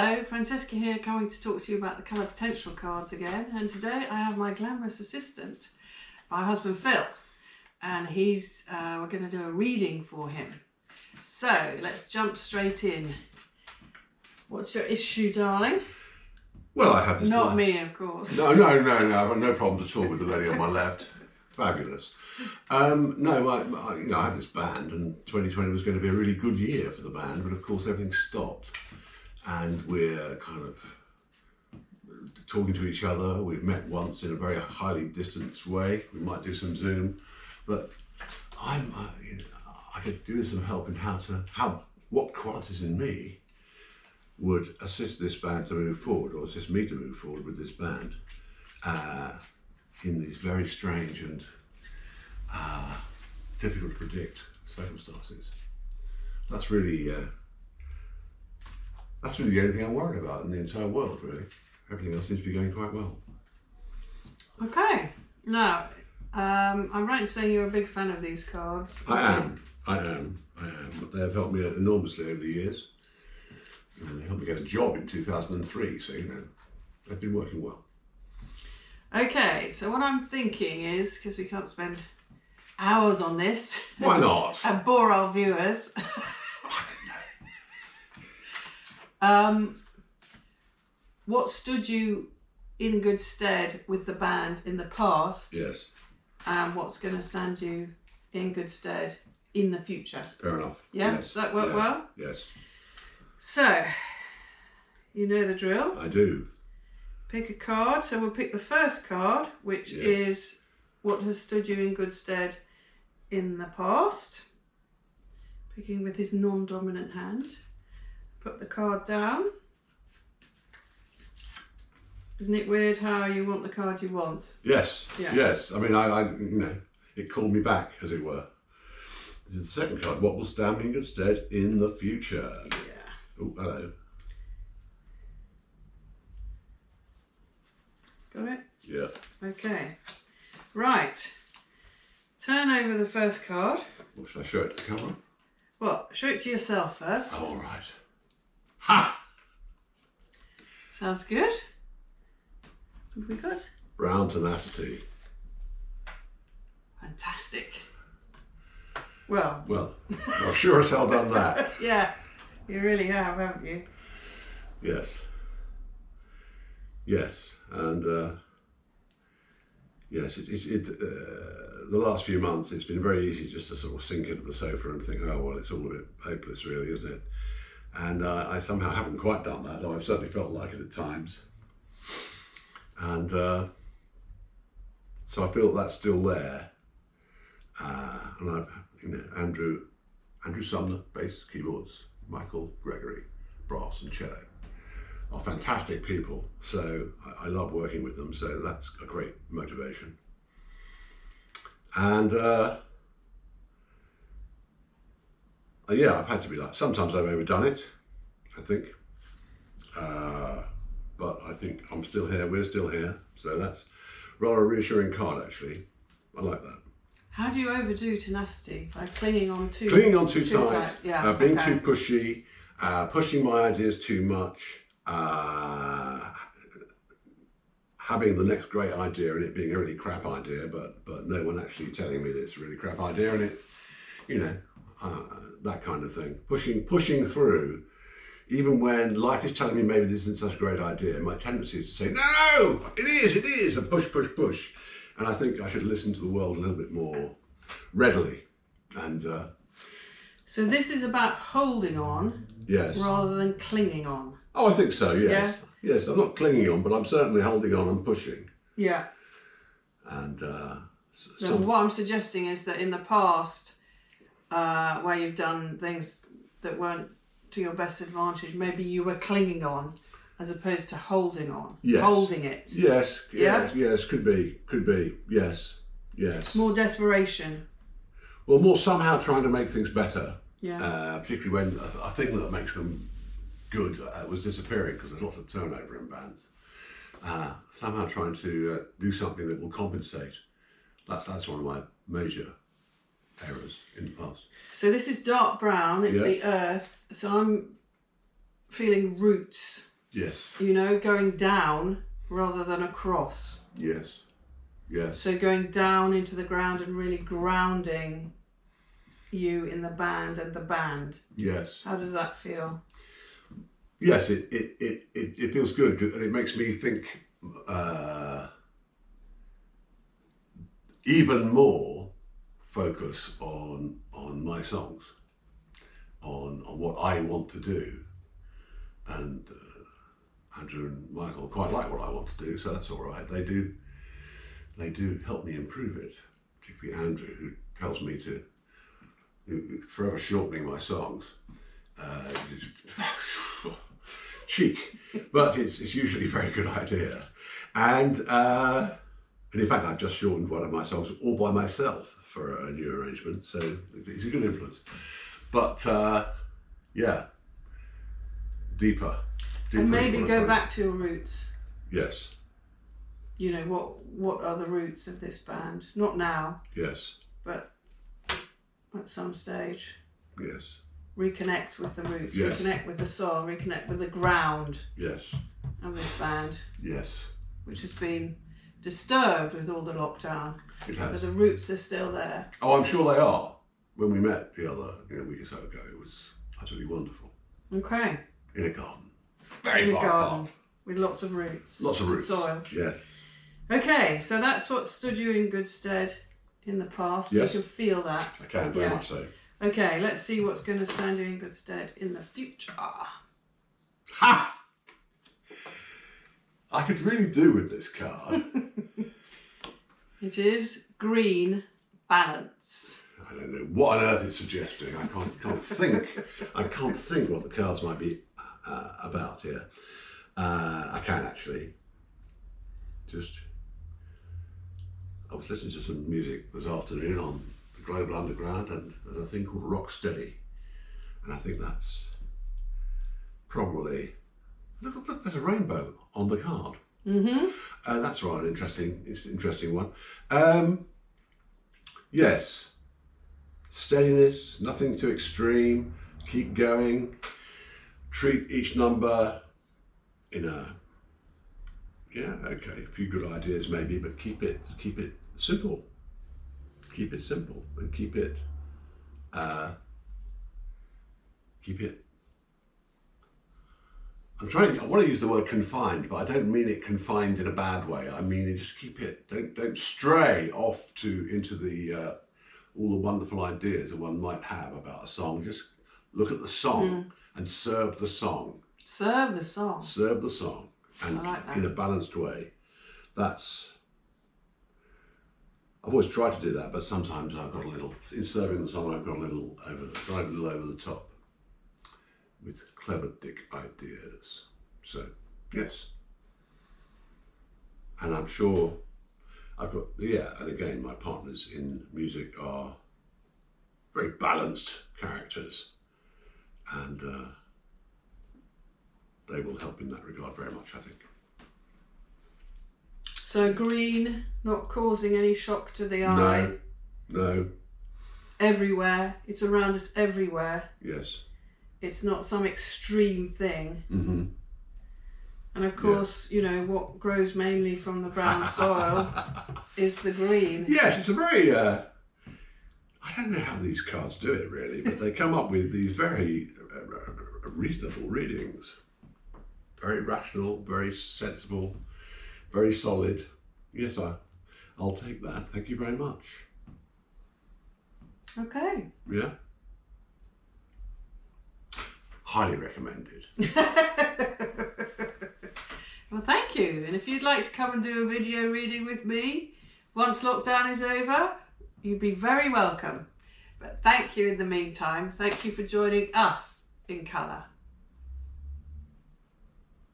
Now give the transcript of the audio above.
Hello, Francesca here, coming to talk to you about the colour potential cards again. And today I have my glamorous assistant, my husband Phil, and we're going to do a reading for him. So let's jump straight in. What's your issue, darling? Well, I have this. Not me, of course. No. I've got no problems at all with the lady on my left. Fabulous. I had this band, and 2020 was going to be a really good year for the band, but of course everything stopped. And we're kind of talking to each other. We've met once in a very highly distanced way. We might do some Zoom, but I could do some help in what qualities in me would assist this band to move forward, or assist me to move forward with this band in these very strange and difficult to predict circumstances. That's really the only thing I'm worried about in the entire world, really. Everything else seems to be going quite well. Okay. Now, I'm right in saying you're a big fan of these cards. I am. They have helped me enormously over the years. They helped me get a job in 2003, so they've been working well. Okay, so what I'm thinking is, because we can't spend hours on this. Why not? And bore our viewers. What stood you in good stead with the band in the past? Yes. And what's going to stand you in good stead in the future? Fair enough. Yeah? Yes. Does that work well? Yes. So, you know the drill. I do. Pick a card. So we'll pick the first card, which is what has stood you in good stead in the past. Picking with his non-dominant hand. Put the card down. Isn't it weird how you want the card you want? Yes. Yeah. Yes. I mean, it called me back, as it were. This is the second card. What will stand me in good stead in the future? Yeah. Oh, hello. Got it? Yeah. Okay. Right. Turn over the first card. Well, should I show it to the camera? Well, show it to yourself first. Oh, all right. Ha! Sounds good. What have we got? Brown tenacity. Fantastic. Well, I've sure as hell done that. yeah, you really have, haven't you? Yes. Yes, and yes, the last few months it's been very easy just to sort of sink into the sofa and think, oh well, it's all a bit hopeless, really, isn't it? And I somehow haven't quite done that, though I've certainly felt like it at times. And so I feel that's still there. And I've, Andrew Sumner, bass, keyboards, Michael Gregory, brass and cello, are fantastic people. So I love working with them. So that's a great motivation. And I've had to be like, sometimes I've overdone it, I think. But I think I'm still here, we're still here. So that's rather a reassuring card, actually. I like that. How do you overdo tenacity? By clinging on too tight, yeah, being too pushy, pushing my ideas too much, having the next great idea and it being a really crap idea, but no one actually telling me that it's a really crap idea, and it, that kind of thing. Pushing through, even when life is telling me maybe this isn't such a great idea. My tendency is to say, no, it is, and push. And I think I should listen to the world a little bit more readily. And so this is about holding on, yes, rather than clinging on. Oh, I think so. Yes, yeah? Yes. I'm not clinging on, but I'm certainly holding on and pushing. Yeah. And so what I'm suggesting is that in the past, where you've done things that weren't to your best advantage, maybe you were clinging on as opposed to holding on. Yes. Holding it. Yes. Yeah? Yes. Could be. Yes. More desperation. Well, more somehow trying to make things better. Yeah. Particularly when a thing that makes them good was disappearing, because there's lots of turnover in bands. Somehow trying to do something that will compensate. That's one of my major errors in the past. So this is dark brown, it's the earth, so I'm feeling roots. Yes. You know, going down rather than across. Yes. Yes. So going down into the ground and really grounding you in the band and the band. Yes. How does that feel? Yes, it feels good, and it makes me think even more focus on my songs, on what I want to do, and Andrew and Michael quite like what I want to do, so that's all right. They do help me improve it, particularly Andrew, who tells me to forever shortening my songs. Cheek, but it's usually a very good idea, and in fact I've just shortened one of my songs all by myself for a new arrangement, so it's a good influence. But yeah, deeper and maybe go back to your roots. Yes. You know, what are the roots of this band? Not now. Yes. But at some stage. Yes. Reconnect with the roots, yes. Reconnect with the soul, reconnect with the ground yes. of this band. Yes. Which has been disturbed with all the lockdown. It has. But the roots are still there. Oh, I'm sure they are. When we met the other week or so ago, it was absolutely wonderful. Okay. In a garden. Very in far a garden apart. With lots of roots. Lots of roots. Soil. Yes. Okay, so that's what stood you in good stead in the past. Yes. You can feel that. I can, very much so. Okay, let's see what's going to stand you in good stead in the future. Ha! I could really do with this card. It is green balance. I don't know what on earth it's suggesting. I can't think. I can't think what the cards might be about here. I can actually. I was listening to some music this afternoon on the Global Underground, and there's a thing called Rock Steady, and I think that's probably look. There's a rainbow on the card. Mm-hmm. That's right. It's an interesting one. Yes, steadiness, nothing too extreme. Keep going. Treat each number in a a few good ideas maybe, but keep it simple. Keep it simple and keep it. I want to use the word confined, but I don't mean it confined in a bad way. I mean just keep it. Don't stray off into the all the wonderful ideas that one might have about a song. Just look at the song and serve the song. Serve the song. Serve the song, and I like that. in a balanced way. I've always tried to do that, but sometimes I've got a little in serving the song. I've got a little over the top with clever dick ideas. So yes, and I'm sure I've got and again my partners in music are very balanced characters, and they will help in that regard very much, I think. So green, not causing any shock to the eye. No. Everywhere, it's around us everywhere. Yes. It's not some extreme thing. Mm-hmm. And of course, what grows mainly from the brown soil is the green. Yes, it's a very, I don't know how these cards do it really, but they come up with these very reasonable readings. Very rational, very sensible, very solid. Yes, I'll take that. Thank you very much. Okay. Yeah. Highly recommended. Well, thank you. And if you'd like to come and do a video reading with me once lockdown is over, you'd be very welcome. But thank you in the meantime. Thank you for joining us in colour.